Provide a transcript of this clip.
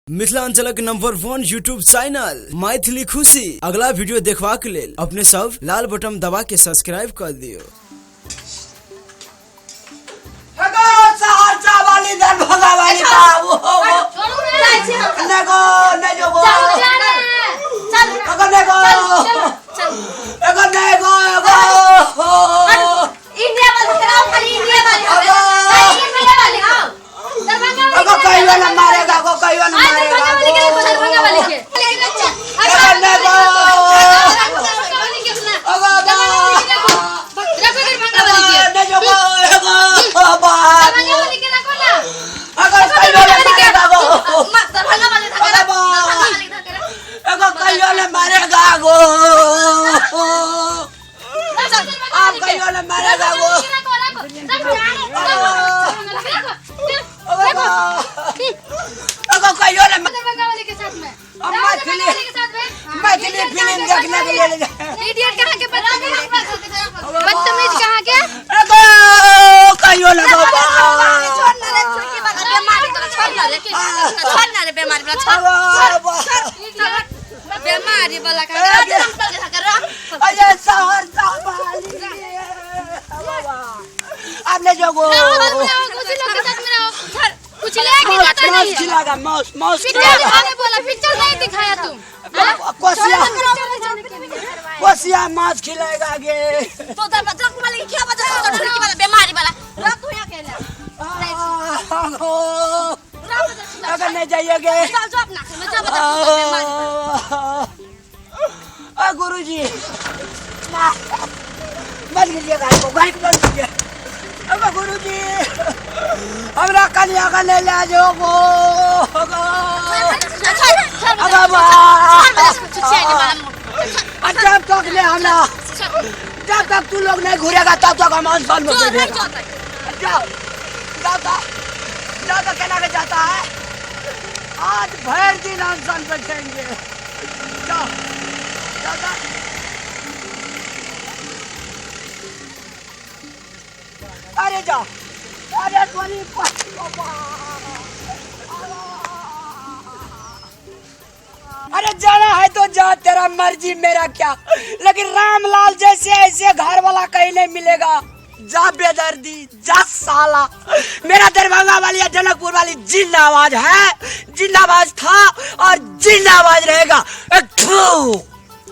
मिथिलांचलक number 1 YouTube channel Maithili खुशी अगला वीडियो देखबाक लेल अपने सब लाल बटन दबा के सब्सक्राइब कर दियो। मैथिली फिल्म देखने के लिए इडियट कहाँ के बदतमीज कहाँ के कहियो लगो छोड़ना रे बीमारी वाला अरे शहर आपने जो कुछ लेके जाता नहीं है लगा मौस बोला पिक्चर नहीं दिखाया तुम कोसिया माछ खिलाएगा आगे तो उधर बच्चा वाले क्या बच्चा लड़की वाला बीमारी वाला रात हो या कहला अगर नहीं जाइएगे चल जो अपना में जा बच्चा बीमारी आ गुरुजी मत लीजिए गाड़ी को लीजिए अब गुरुजी हमरा कन्या का ले ले जाओ गो जब तक ले आना जब तक तू लोग नहीं घूरेगा तब तक हम अनशन में बैठेगा। जाओ कहना के जाता है आज भर दिन अनशन बैठेंगे। जाओ अरे जाओ अरे अरे जाना है तो जा तेरा मर्जी मेरा क्या, लेकिन रामलाल जैसे ऐसे घर वाला कहीं नहीं मिलेगा। जा बेदर्दी जा साला। मेरा दरभंगा वाली या जनकपुर वाली जिंदाबाद है, जिंदाबाद था और जिंदाबाद रहेगा।